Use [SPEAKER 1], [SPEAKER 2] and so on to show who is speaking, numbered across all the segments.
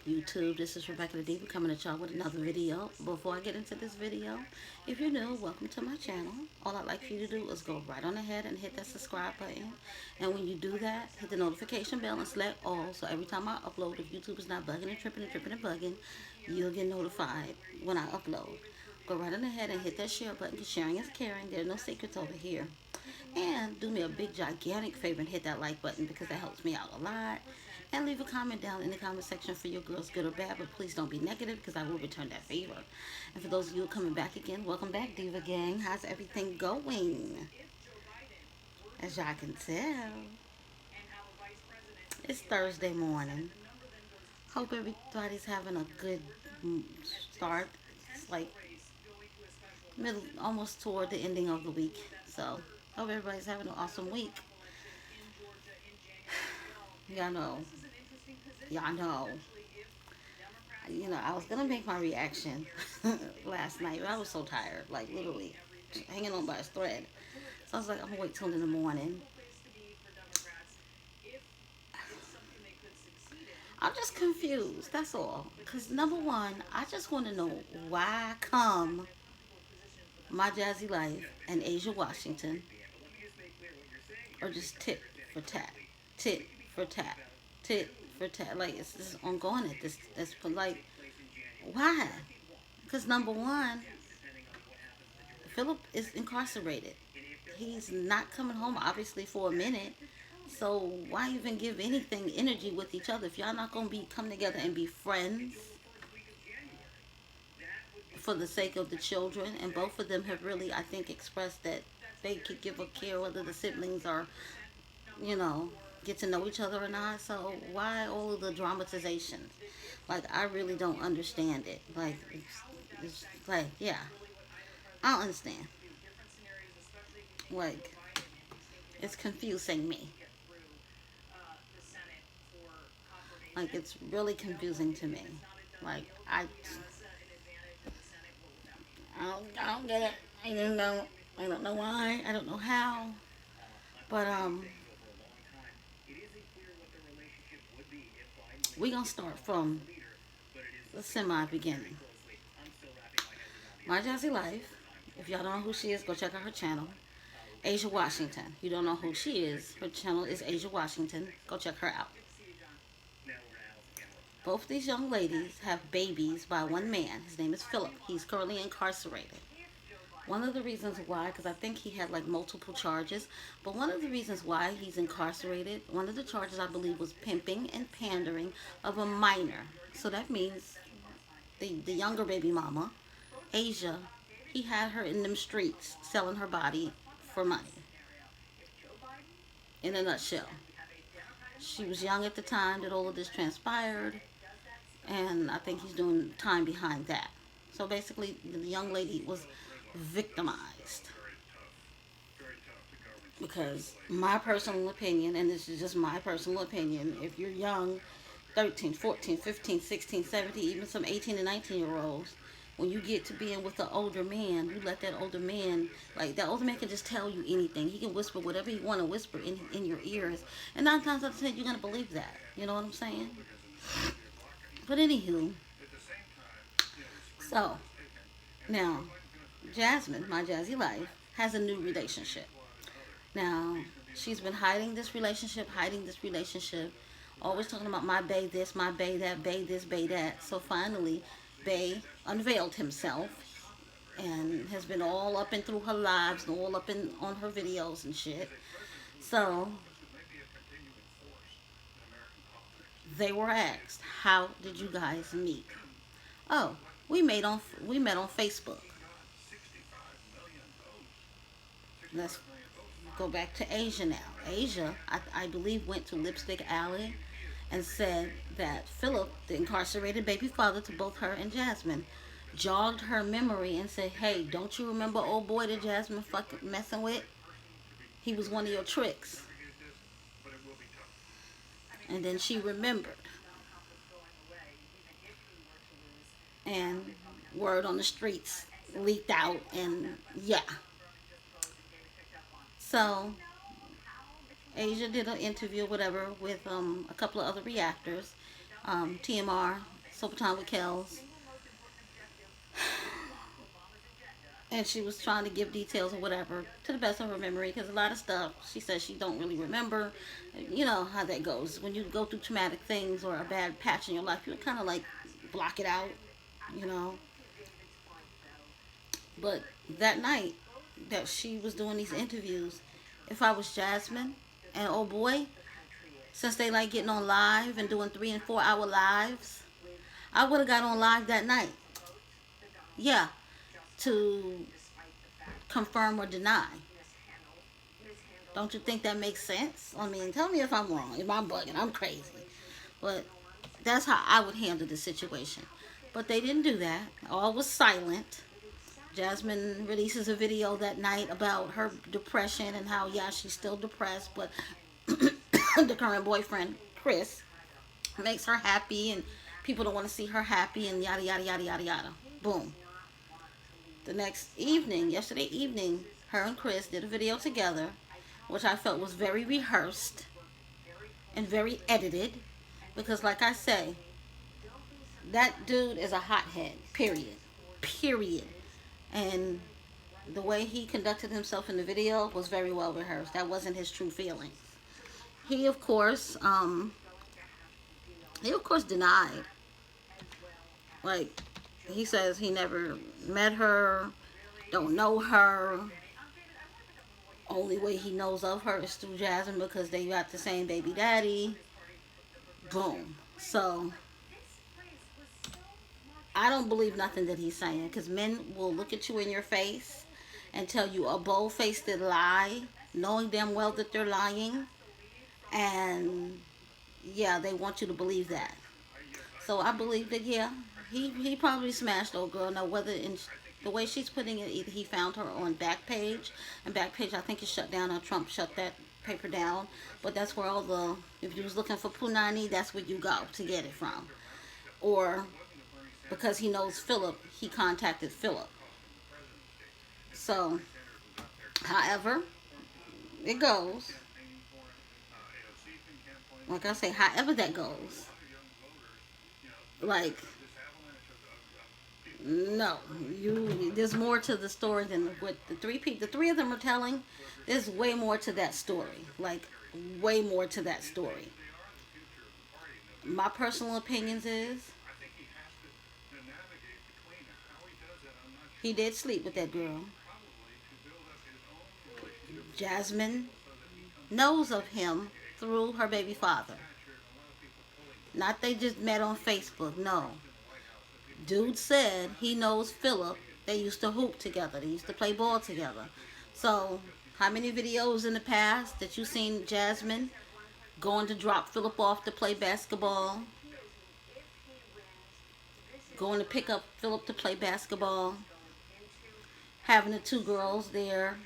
[SPEAKER 1] YouTube? This is Rebecca the Diva coming at y'all with another video. Before I get into this video, if you're new, welcome to my channel. All I'd like for you to do is go right on ahead and hit that subscribe button. And when you do that, hit the notification bell and select all. So every time I upload, if YouTube is not bugging and tripping and bugging, you'll get notified when I upload. Go right on ahead and hit that share button because sharing is caring. There's no secrets over here. And do me a big, gigantic favor and hit that like button because that helps me out a lot. And leave a comment down in the comment section for your girls, good or bad, but please don't be negative because I will return that favor. And for those of you coming back again, welcome back, Diva Gang. How's everything going? As y'all can tell, it's Thursday morning. Hope everybody's having a good start. It's like middle, almost toward the ending of the week. So, hope everybody's having an awesome week. Y'all know. Y'all know. I was gonna make my reaction last night, but I was so tired, like literally hanging on by a thread. So I was like, I'm gonna wait till in the morning. I'm just confused. That's all. Cause number one, I just want to know why come My Jazzy Life and Asia Washington are just tit for tat, tit for tat, tit for tat. Like it's just ongoing at this point. Like why? Because number one, Philip is incarcerated. He's not coming home obviously for a minute. So why even give anything energy with each other if y'all not gonna be come together and be friends for the sake of the children? And both of them have really, I think, expressed that they could give a care whether the siblings are, you know, get to know each other or not. So why all of the dramatizations? Like I really don't understand it. Like it's like yeah, I don't understand. Like it's confusing me. Like it's really confusing to me. Like I don't get it. I don't know. I don't know why. I don't know how. But we gonna start from the semi beginning. My Jazzy Life. If y'all don't know who she is, go check out her channel. Asia Washington. You don't know who she is. Her channel is Asia Washington. Go check her out. Both these young ladies have babies by one man. His name is Philip. He's currently incarcerated. One of the reasons why, because I think he had like multiple charges, but one of the reasons why he's incarcerated, one of the charges I believe was pimping and pandering of a minor. So that means the younger baby mama, Asia, he had her in them streets selling her body for money. In a nutshell. She was young at the time that all of this transpired, and I think he's doing time behind that. So basically, the young lady was victimized. Because my personal opinion, and this is just my personal opinion, if you're young, 13, 14, 15, 16, 17, even some 18 and 19-year-olds, when you get to being with an older man, you let that older man, like that older man can just tell you anything. He can whisper whatever he want to whisper in your ears. And 9 times out of 10, you're going to believe that. You know what I'm saying? But anywho, so now Jasmine, my Jazzy Life, has a new relationship. Now, she's been hiding this relationship, always talking about my bae this, my bae that, bae this, bae that. So finally, bae unveiled himself and has been all up and through her lives and all up in on her videos and shit. So they were asked, "How did you guys meet?" Oh, we met on Facebook. Let's go back to Asia now. Asia, I believe, went to Lipstick Alley and said that Philip, the incarcerated baby father to both her and Jasmine, jogged her memory and said, "Hey, don't you remember old boy that Jasmine fucking messing with? He was one of your tricks." And then she remembered. And word on the streets leaked out, and yeah. So Asia did an interview, whatever, with a couple of other reactors. TMR Soap Time with Kels, and she was trying to give details or whatever to the best of her memory, because a lot of stuff she says she don't really remember. You know how that goes when you go through traumatic things or a bad patch in your life. You kind of like block it out, you know. But that night that she was doing these interviews, if I was Jasmine, and oh boy, since they like getting on live and doing 3 and 4 hour lives, I would have got on live that night. Yeah, to confirm or deny. Don't you think that makes sense? I mean, tell me if I'm wrong, if I'm bugging, I'm crazy. But that's how I would handle the situation. But they didn't do that. All was silent. Jasmine releases a video that night about her depression and how, yeah, she's still depressed, but the current boyfriend, Chris, makes her happy, and people don't want to see her happy, and yada, yada, yada, yada, yada. Boom. The next evening, yesterday evening, her and Chris did a video together, which I felt was very rehearsed and very edited, because like I say, that dude is a hothead, period. Period. And the way he conducted himself in the video was very well rehearsed. That wasn't his true feelings. He of course, denied. Like, he says he never met her, don't know her. Only way he knows of her is through Jasmine because they got the same baby daddy. Boom. So I don't believe nothing that he's saying, because men will look at you in your face and tell you a bold-faced lie, knowing damn well that they're lying, and yeah, they want you to believe that. So I believe that, yeah, he probably smashed old girl. Now, whether in the way she's putting it, either he found her on Backpage, and Backpage I think is shut down, or Trump shut that paper down. But that's where all the, if you was looking for Punani, that's where you go to get it from. Or because he knows Philip, he contacted Philip. So, however it goes, like I say, however that goes, like, no, there's more to the story than what the three of them are telling. There's way more to that story, like way more to that story. My personal opinions is he did sleep with that girl. Jasmine knows of him through her baby father. Not they just met on Facebook, no. Dude said he knows Philip. They used to hoop together. They used to play ball together. So, how many videos in the past that you seen Jasmine going to drop Philip off to play basketball? Going to pick up Philip to play basketball? Having the two girls there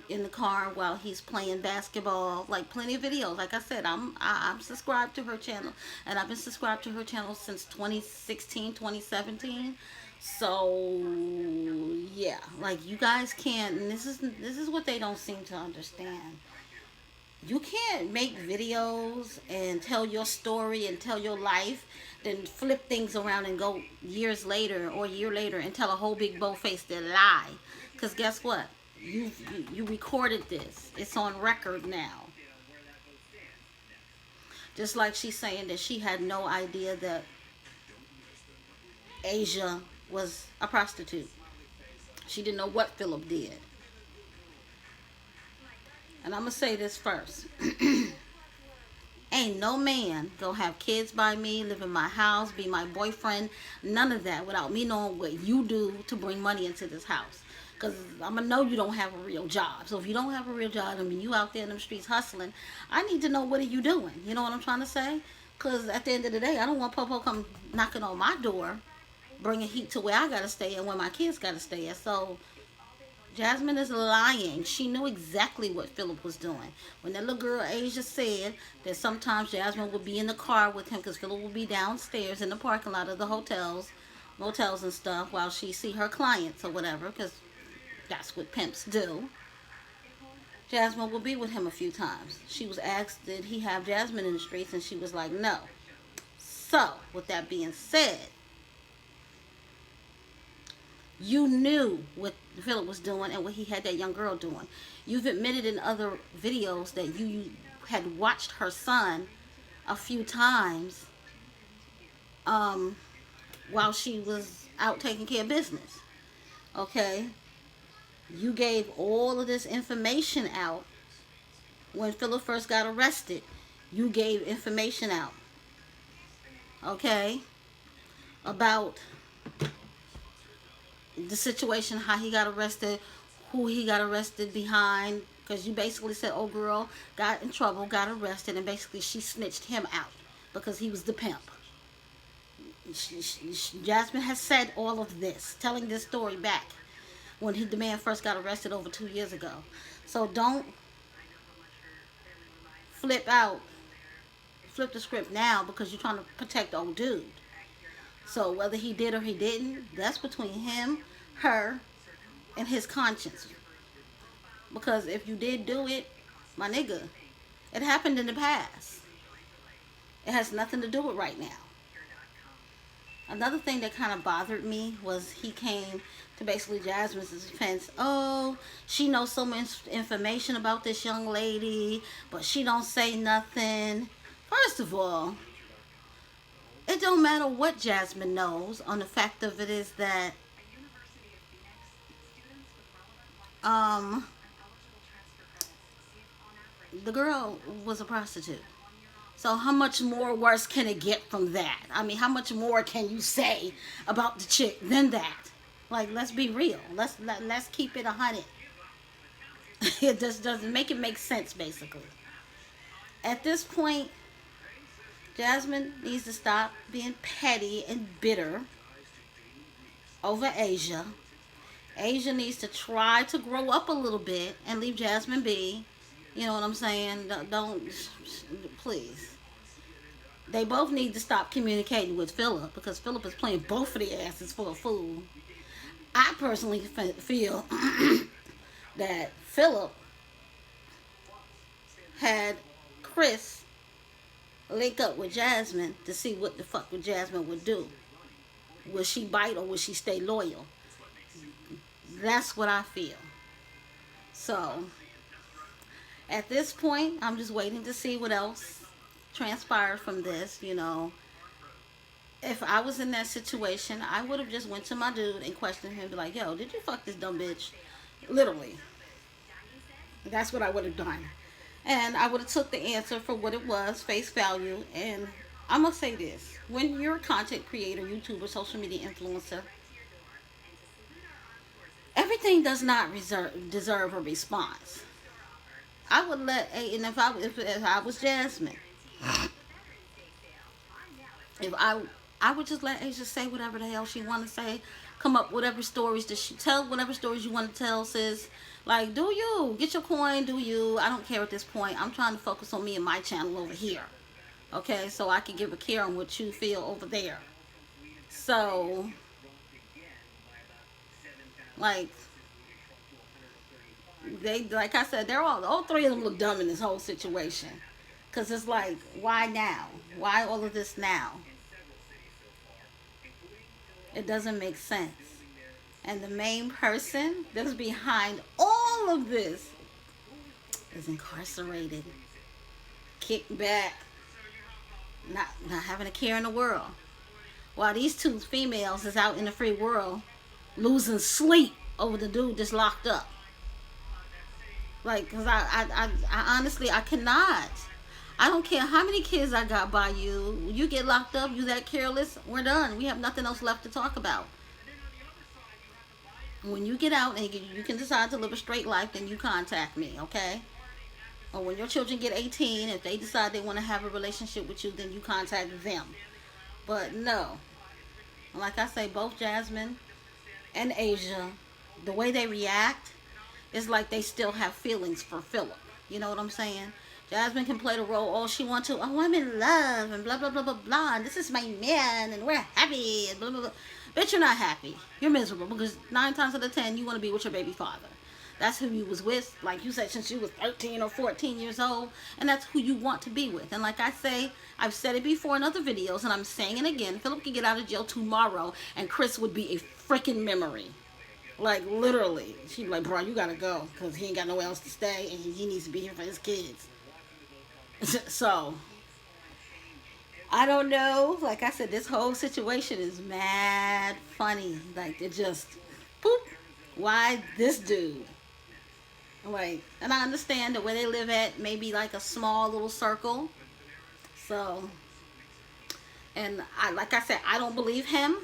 [SPEAKER 1] in the car while he's playing basketball. Like, plenty of videos. Like I said, I'm subscribed to her channel, and I've been subscribed to her channel since 2016, 2017. So yeah, like, you guys can't, and this is what they don't seem to understand. You can't make videos and tell your story and tell your life, then flip things around and go years later or a year later and tell a whole big bow-faced lie. Because guess what? You recorded this. It's on record now. Just like she's saying that she had no idea that Asia was a prostitute. She didn't know what Philip did. And I'm going to say this first. Ain't no man gonna have kids by me, live in my house, be my boyfriend, none of that without me knowing what you do to bring money into this house. Because I'm going to know you don't have a real job. So if you don't have a real job, I mean, you out there in the streets hustling, I need to know what are you doing. You know what I'm trying to say? Because at the end of the day, I don't want Popo come knocking on my door, bringing heat to where I got to stay and where my kids got to stay at. So Jasmine is lying. She knew exactly what Philip was doing. When that little girl Asia said that sometimes Jasmine would be in the car with him because Philip would be downstairs in the parking lot of the hotels, motels and stuff, while she see her clients or whatever, because that's what pimps do. Jasmine will be with him a few times. She was asked, did he have Jasmine in the streets? And she was like, no. So, with that being said, You knew what Philip was doing and what he had that young girl doing. You've admitted in other videos that you had watched her son a few times um, while she was out taking care of business. Okay? You gave all of this information out when Philip first got arrested. You gave information out, okay, about the situation, how he got arrested, who he got arrested behind, because you basically said, oh girl got in trouble, got arrested, and basically she snitched him out because he was the pimp. Jasmine has said all of this, telling this story back when the man first got arrested over 2 years ago. So don't flip out, flip the script now because you're trying to protect the old dude. So whether he did or he didn't, that's between him, her, and his conscience. Because if you did do it, my nigga, it happened in the past. It has nothing to do with right now. Another thing that kind of bothered me was he came to basically Jasmine's defense. Oh, she knows so much information about this young lady, but she don't say nothing. First of all, it don't matter what Jasmine knows. On the fact of it is that um, the girl was a prostitute. So how much more worse can it get from that? I mean, how much more can you say about the chick than that? Like, let's be real. Let's keep it 100. It just doesn't make sense, basically. At this point, Jasmine needs to stop being petty and bitter over Asia. Asia needs to try to grow up a little bit and leave Jasmine be. You know what I'm saying? Don't please. They both need to stop communicating with Philip because Philip is playing both of their asses for a fool. I personally feel that Philip had Chris link up with Jasmine to see what the fuck Jasmine would do. Will she bite or will she stay loyal? That's what I feel. So, at this point, I'm just waiting to see what else transpired from this, you know. If I was in that situation, I would have just went to my dude and questioned him, be like, yo, did you fuck this dumb bitch? Literally. That's what I would have done. And I would have took the answer for what it was, face value. And I'm going to say this. When you're a content creator, YouTuber, social media influencer, everything does not deserve a response. I would let, and if I was Jasmine, if I would just let Asia say whatever the hell she want to say, come up with whatever stories that she tell, whatever stories you want to tell, sis. Like, do you get your coin? Do you? I don't care at this point. I'm trying to focus on me and my channel over here, okay? So I can give a care on what you feel over there. So, like I said, they're all three of them look dumb in this whole situation. Cause it's like, why now? Why all of this now? It doesn't make sense. And the main person that's behind all of this is incarcerated, kicked back, not having a care in the world. While these two females is out in the free world losing sleep over the dude that's locked up. Like, cause I honestly, I cannot. I don't care how many kids I got by you. You get locked up, you that careless, we're done. We have nothing else left to talk about. When you get out and you can decide to live a straight life, then you contact me, okay? Or when your children get 18, if they decide they want to have a relationship with you, then you contact them. But no. Like I say, both Jasmine and Asia, the way they react, it's like they still have feelings for Philip. You know what I'm saying? Jasmine can play the role all she wants to. Oh, I'm in love and blah, blah, blah, blah, blah. And this is my man and we're happy and blah, blah, blah. Bitch, you're not happy. You're miserable because 9 times out of 10, you want to be with your baby father. That's who you was with, like you said, since you was 13 or 14 years old. And that's who you want to be with. And like I say, I've said it before in other videos and I'm saying it again. Philip could get out of jail tomorrow and Chris would be a freaking memory. Like, literally. She'd be like, bro, you gotta go. Because he ain't got nowhere else to stay. And he needs to be here for his kids. So, I don't know. Like I said, this whole situation is mad funny. Like, it just, boop. Why this dude? Like, and I understand that where they live at, maybe like a small little circle. So, and like I said, I don't believe him.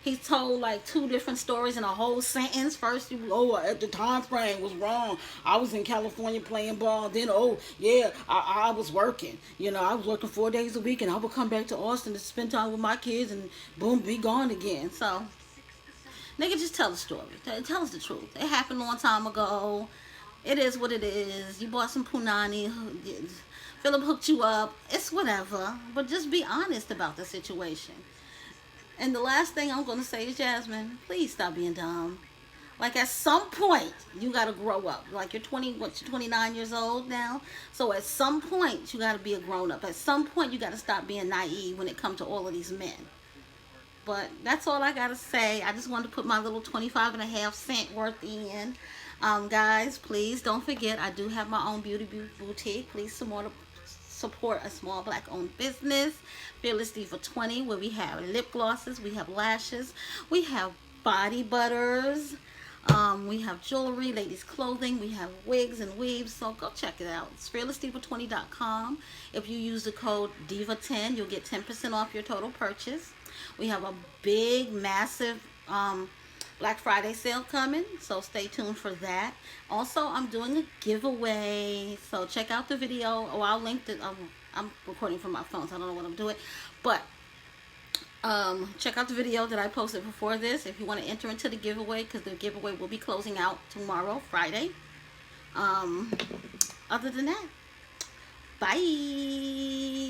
[SPEAKER 1] He told like two different stories in a whole sentence. First, he was, oh, at the time frame was wrong. I was in California playing ball. Then, oh, yeah, I was working. You know, I was working 4 days a week, and I would come back to Austin to spend time with my kids, and boom, be gone again. So, nigga, just tell the story. Tell us the truth. It happened a long time ago. It is what it is. You bought some punani. Philip hooked you up. It's whatever. But just be honest about the situation. And the last thing I'm going to say is, Jasmine, please stop being dumb. Like, at some point, you got to grow up. Like, you're 20, what, you're 29 years old now? So at some point, you got to be a grown-up. At some point, you got to stop being naive when it comes to all of these men. But that's all I got to say. I just wanted to put my little 25.5 cent worth in. Guys, please don't forget, I do have my own beauty boutique. Please support a small black-owned business, Fearless Diva 20, where we have lip glosses, we have lashes, we have body butters, we have jewelry, ladies clothing, we have wigs and weaves. So go check it out. It's fearlessdiva20.com. If you use the code DIVA10, you'll get 10% off your total purchase. We have a big, massive Black Friday sale coming, so stay tuned for that. Also, I'm doing a giveaway, so check out the video. Oh, I'll link it. I'm recording from my phone, so I don't know what I'm doing, but check out the video that I posted before this if you want to enter into the giveaway, because the giveaway will be closing out tomorrow, Friday. Other than that, bye.